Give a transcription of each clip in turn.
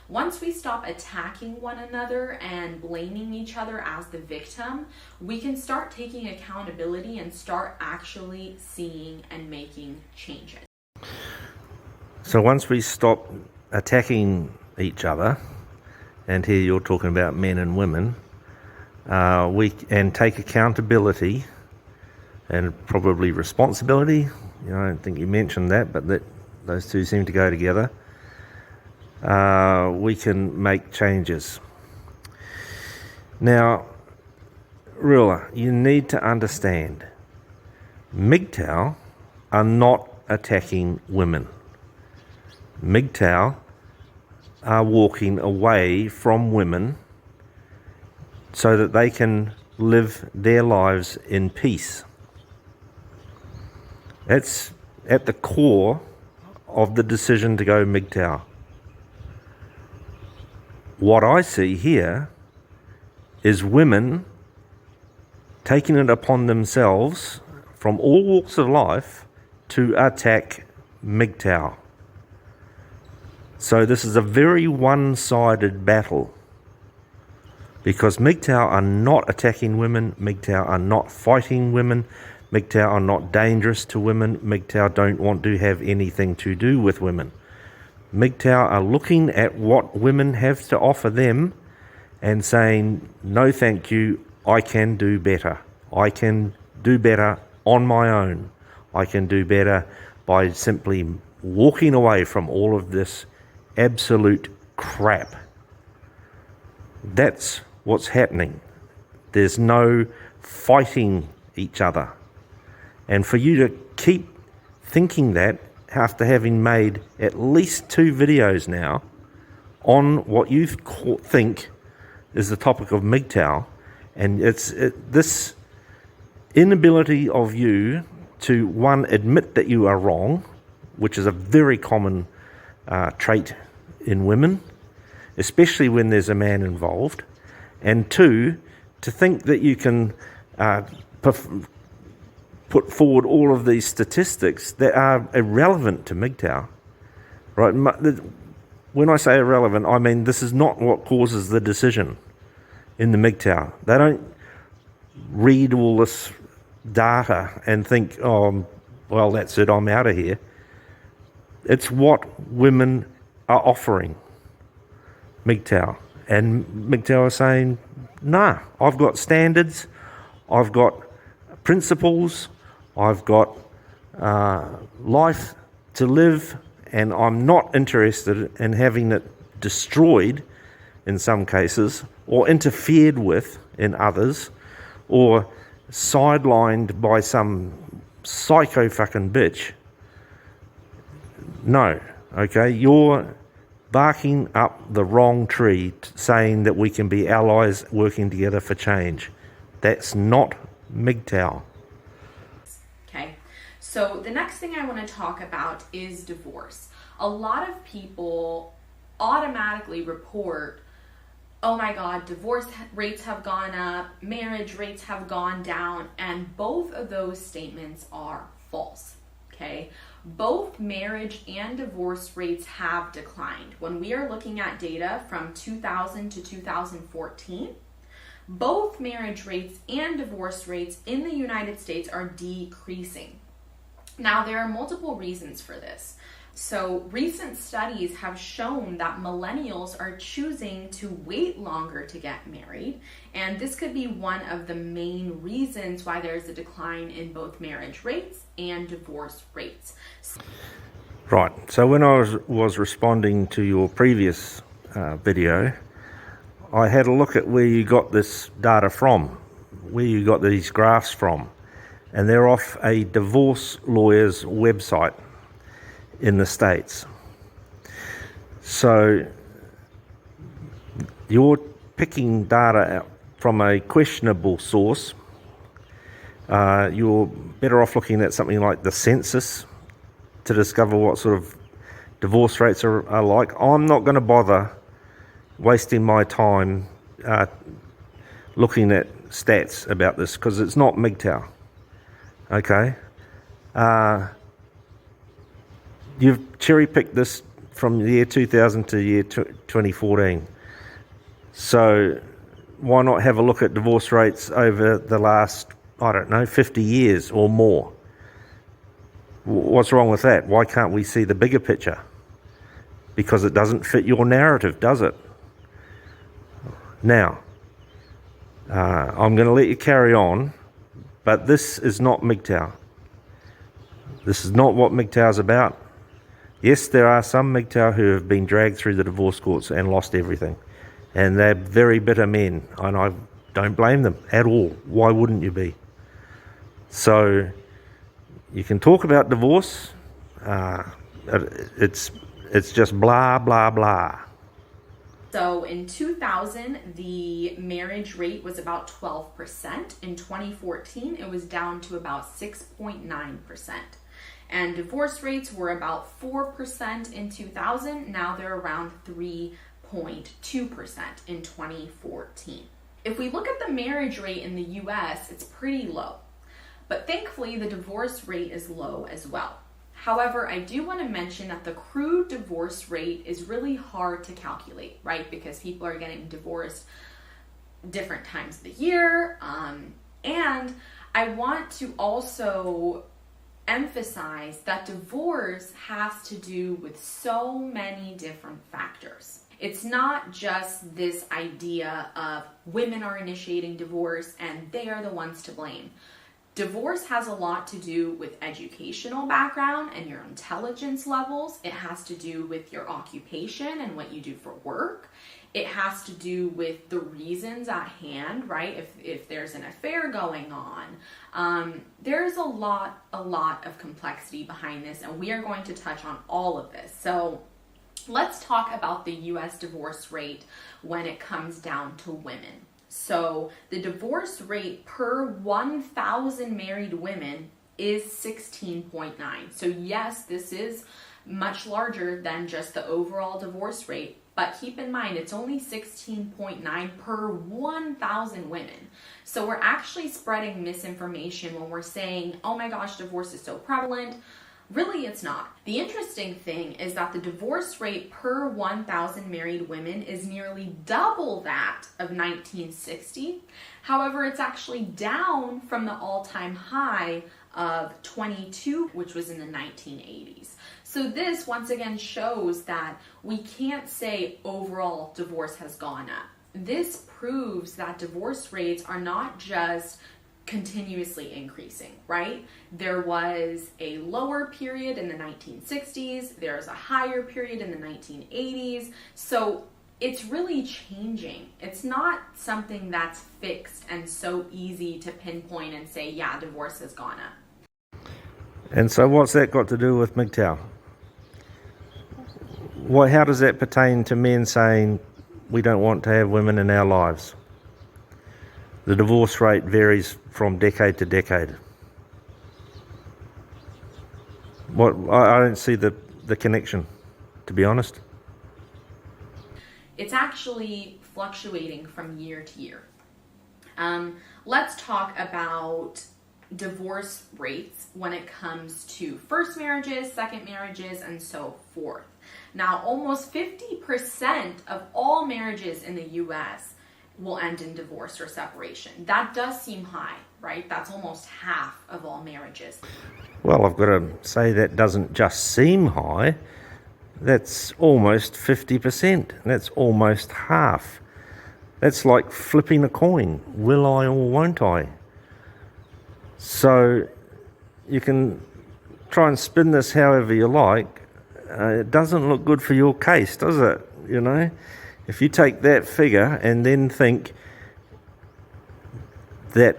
Once we stop attacking one another and blaming each other as the victim, we can start taking accountability and start actually seeing and making changes. So once we stop attacking each other, and here you're talking about men and women, and take accountability and probably responsibility. I don't think you mentioned that, but those two seem to go together. We can make changes. Now, Rula, you need to understand, MGTOW are not attacking women. MGTOW are walking away from women so that they can live their lives in peace. That's at the core of the decision to go MGTOW. What I see here is women taking it upon themselves from all walks of life to attack MGTOW. So this is a very one-sided battle, because MGTOW are not attacking women, MGTOW are not fighting women, MGTOW are not dangerous to women, MGTOW don't want to have anything to do with women. MGTOW are looking at what women have to offer them and saying, no thank you, I can do better. I can do better on my own. I can do better by simply walking away from all of this absolute crap. That's what's happening. There's no fighting each other. And for you to keep thinking that after having made at least 2 videos now on what you think is the topic of MGTOW, and this inability of you to, one, admit that you are wrong, which is a very common trait in women, especially when there's a man involved, and 2, to think that you can put forward all of these statistics that are irrelevant to MGTOW. Right? When I say irrelevant, I mean this is not what causes the decision in the MGTOW. They don't read all this data and think, oh, well, that's it, I'm out of here. It's what women are offering MGTOW. And MGTOW are saying, nah, I've got standards, I've got principles, I've got life to live, and I'm not interested in having it destroyed in some cases, or interfered with in others, or sidelined by some psycho fucking bitch. No, okay, you're barking up the wrong tree saying that we can be allies working together for change. That's not MGTOW. Okay, so the next thing I want to talk about is divorce. A lot of people automatically report, oh my God, divorce rates have gone up, marriage rates have gone down, and both of those statements are false. Okay, both marriage and divorce rates have declined. When we are looking at data from 2000 to 2014, both marriage rates and divorce rates in the United States are decreasing. Now, there are multiple reasons for this. So recent studies have shown that millennials are choosing to wait longer to get married, and this could be one of the main reasons why there's a decline in both marriage rates and divorce rates. Right, so when I was responding to your previous video, I had a look at where you got this data from, where you got these graphs from, and they're off a divorce lawyer's website in the States. So you're picking data out from a questionable source. You're better off looking at something like the census to discover what sort of divorce rates are like. I'm not going to bother wasting my time looking at stats about this, because it's not MGTOW. Okay? You've cherry-picked this from the year 2000 to year 2014. So why not have a look at divorce rates over the last, 50 years or more? What's wrong with that? Why can't we see the bigger picture? Because it doesn't fit your narrative, does it? Now, I'm going to let you carry on, but this is not MGTOW. This is not what MGTOW is about. Yes, there are some MGTOW who have been dragged through the divorce courts and lost everything. And they're very bitter men, and I don't blame them at all. Why wouldn't you be? So you can talk about divorce. It's just blah, blah, blah. So in 2000, the marriage rate was about 12%. In 2014, it was down to about 6.9%. And divorce rates were about 4% in 2000. Now they're around 3.2% in 2014. If we look at the marriage rate in the US, it's pretty low. But thankfully, the divorce rate is low as well. However, I do want to mention that the crude divorce rate is really hard to calculate, right? Because people are getting divorced different times of the year. And I want to also emphasize that divorce has to do with so many different factors. It's not just this idea of women are initiating divorce and they are the ones to blame. Divorce has a lot to do with educational background and your intelligence levels. It has to do with your occupation and what you do for work. It has to do with the reasons at hand, right? If there's an affair going on. There's a lot of complexity behind this, and we are going to touch on all of this. So let's talk about the US divorce rate when it comes down to women. So the divorce rate per 1,000 married women is 16.9. So yes, this is much larger than just the overall divorce rate, but keep in mind it's only 16.9 per 1,000 women. So we're actually spreading misinformation when we're saying, oh my gosh, divorce is so prevalent. Really, it's not. The interesting thing is that the divorce rate per 1,000 married women is nearly double that of 1960. However, it's actually down from the all-time high of 22, which was in the 1980s. So this, once again, shows that we can't say overall divorce has gone up. This proves that divorce rates are not just continuously increasing, right? There was a lower period in the 1960s, there's a higher period in the 1980s, so it's really changing. It's not something that's fixed and so easy to pinpoint and say, yeah, divorce has gone up. And so what's that got to do with MGTOW? How does that pertain to men saying we don't want to have women in our lives? The divorce rate varies from decade to decade. I don't see the connection, to be honest. It's actually fluctuating from year to year. Let's talk about divorce rates when it comes to first marriages, second marriages, and so forth. Now, almost 50% of all marriages in the US will end in divorce or separation. That does seem high, right? That's almost half of all marriages. Well, I've got to say that doesn't just seem high. That's almost 50%. That's almost half. That's like flipping a coin. Will I or won't I? So you can try and spin this however you like. It doesn't look good for your case, does it? You know? If you take that figure and then think that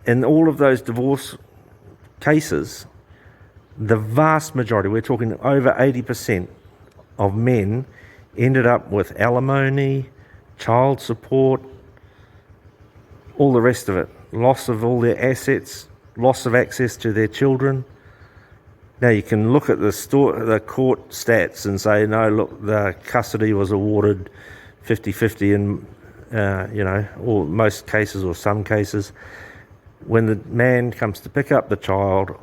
in all of those divorce cases, the vast majority, we're talking over 80% of men, ended up with alimony, child support, all the rest of it, loss of all their assets, loss of access to their children. Now you can look at the court stats and say, no, look, the custody was awarded 50-50 in, or most cases or some cases. When the man comes to pick up the child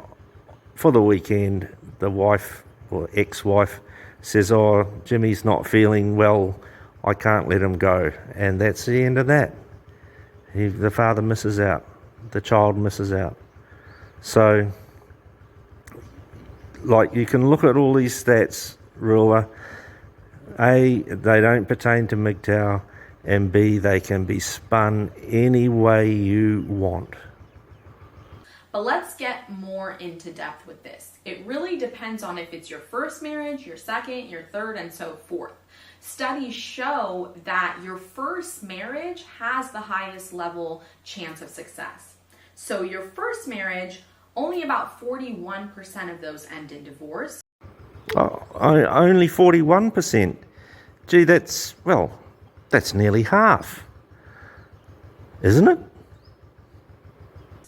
for the weekend, the wife or ex-wife says, oh, Jimmy's not feeling well, I can't let him go. And that's the end of that. The father misses out. The child misses out. So, like, you can look at all these stats, ruler. A, they don't pertain to MGTOW, and B, they can be spun any way you want. But let's get more into depth with this. It really depends on if it's your first marriage, your second, your third, and so forth. Studies show that your first marriage has the highest level chance of success. So your first marriage, only about 41% of those end in divorce. Oh, only 41%. Gee, that's nearly half, isn't it?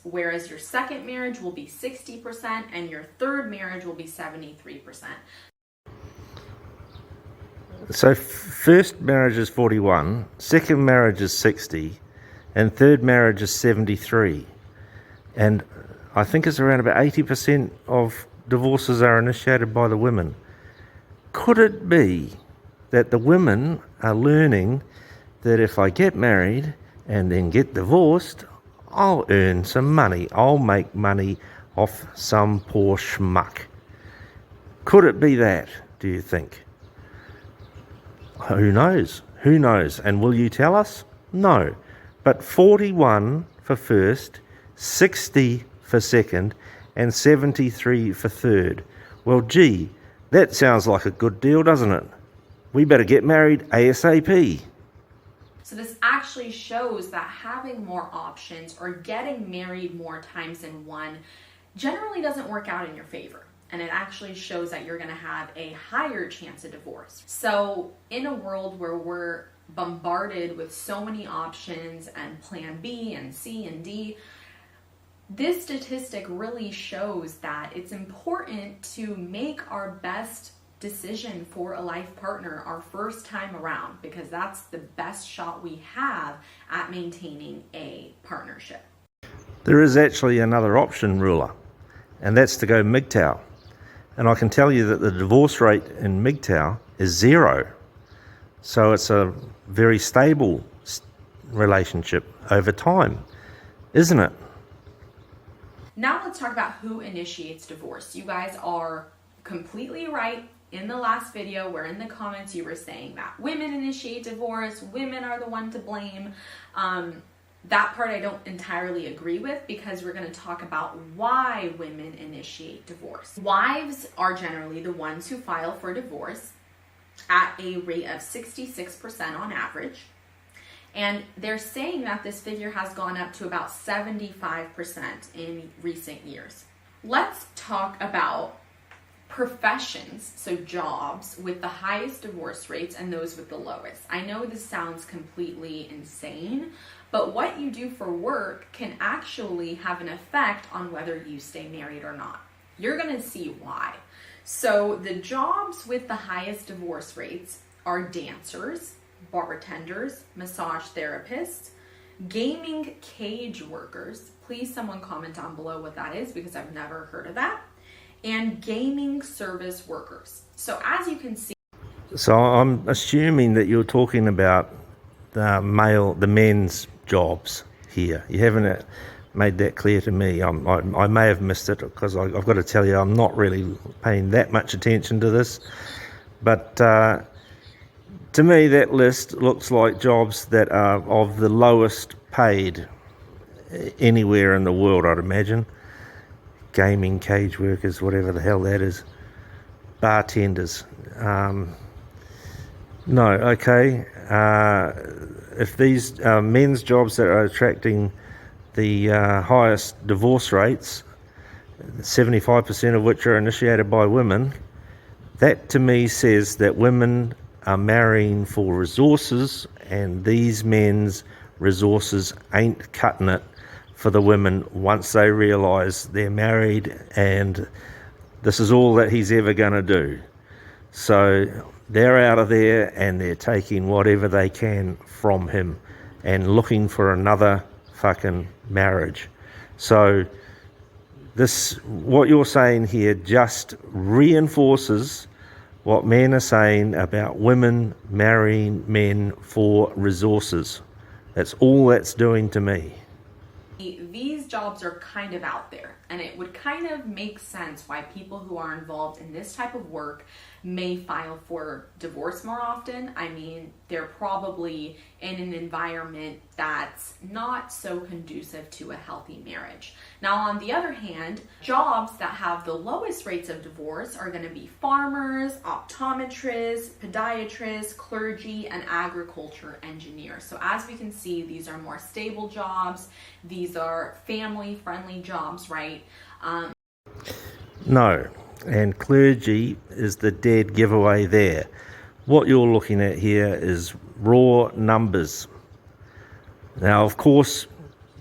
Whereas your second marriage will be 60% and your third marriage will be 73%. So first marriage is 41, second marriage is 60, and third marriage is 73. And I think it's around about 80% of divorces are initiated by the women. Could it be that the women are learning that if I get married and then get divorced, I'll earn some money. I'll make money off some poor schmuck. Could it be that, do you think? Who knows? Who knows? And will you tell us? No. But 41 for first, 60 for second, and 73 for third. Well, gee, that sounds like a good deal, doesn't it? We better get married ASAP. So this actually shows that having more options or getting married more times than one generally doesn't work out in your favor. And it actually shows that you're going to have a higher chance of divorce. So in a world where we're bombarded with so many options and plan B and C and D, this statistic really shows that it's important to make our best decision for a life partner our first time around, because that's the best shot we have at maintaining a partnership. There is actually another option, ruler, and that's to go MGTOW. And I can tell you that the divorce rate in MGTOW is 0. So it's a very stable relationship over time, isn't it? Now let's talk about who initiates divorce. You guys are completely right. In the last video, where in the comments you were saying that women initiate divorce, women are the one to blame. That part I don't entirely agree with, because we're going to talk about why women initiate divorce. Wives are generally the ones who file for divorce at a rate of 66% on average. And they're saying that this figure has gone up to about 75% in recent years. Let's talk about professions, so jobs, with the highest divorce rates and those with the lowest. I know this sounds completely insane, but what you do for work can actually have an effect on whether you stay married or not. You're going to see why. So the jobs with the highest divorce rates are dancers, bartenders, massage therapists, gaming cage workers. Please someone comment down below what that is, because I've never heard of that. And gaming service workers. So as you can see. So I'm assuming that you're talking about the men's jobs here. You haven't made that clear to me. I may have missed it, because I've got to tell you, I'm not really paying that much attention to this. But to me, that list looks like jobs that are of the lowest paid anywhere in the world, I'd imagine. Gaming cage workers, whatever the hell that is. Bartenders. No, okay. If these men's jobs that are attracting the highest divorce rates, 75% of which are initiated by women, that to me says that women are marrying for resources, and these men's resources ain't cutting it for the women once they realise they're married and this is all that he's ever going to do. So they're out of there and they're taking whatever they can from him and looking for another fucking marriage. So this, what you're saying here, just reinforces what men are saying about women marrying men for resources. That's all that's doing to me. These jobs are kind of out there, and it would kind of make sense why people who are involved in this type of work may file for divorce more often. I mean, they're probably in an environment that's not so conducive to a healthy marriage. Now, on the other hand, jobs that have the lowest rates of divorce are going to be farmers, optometrists, podiatrists, clergy, and agriculture engineers. So as we can see, these are more stable jobs. These are family-friendly jobs, right? No, and clergy is the dead giveaway there. What you're looking at here is raw numbers. Now, of course,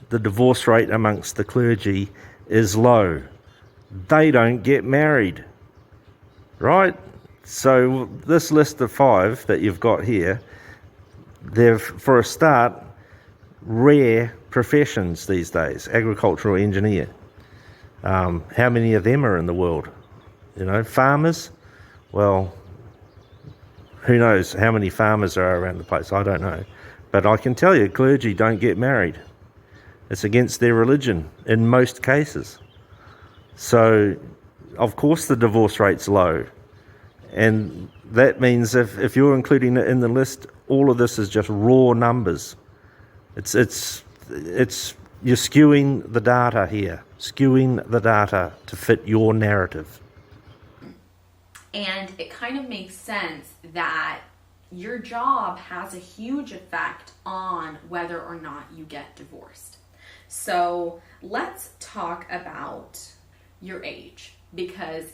the divorce rate amongst the clergy is low. They don't get married, right? So this list of 5 that you've got here, they're, for a start, rare professions these days. Agricultural engineer. How many of them are in the world? You know, farmers, well, who knows how many farmers are around the place? I don't know. But I can tell you, clergy don't get married. It's against their religion in most cases. So, of course, the divorce rate's low. And that means if you're including it in the list, all of this is just raw numbers. It's you're skewing the data here, skewing the data to fit your narrative. And it kind of makes sense that your job has a huge effect on whether or not you get divorced. So let's talk about your age, because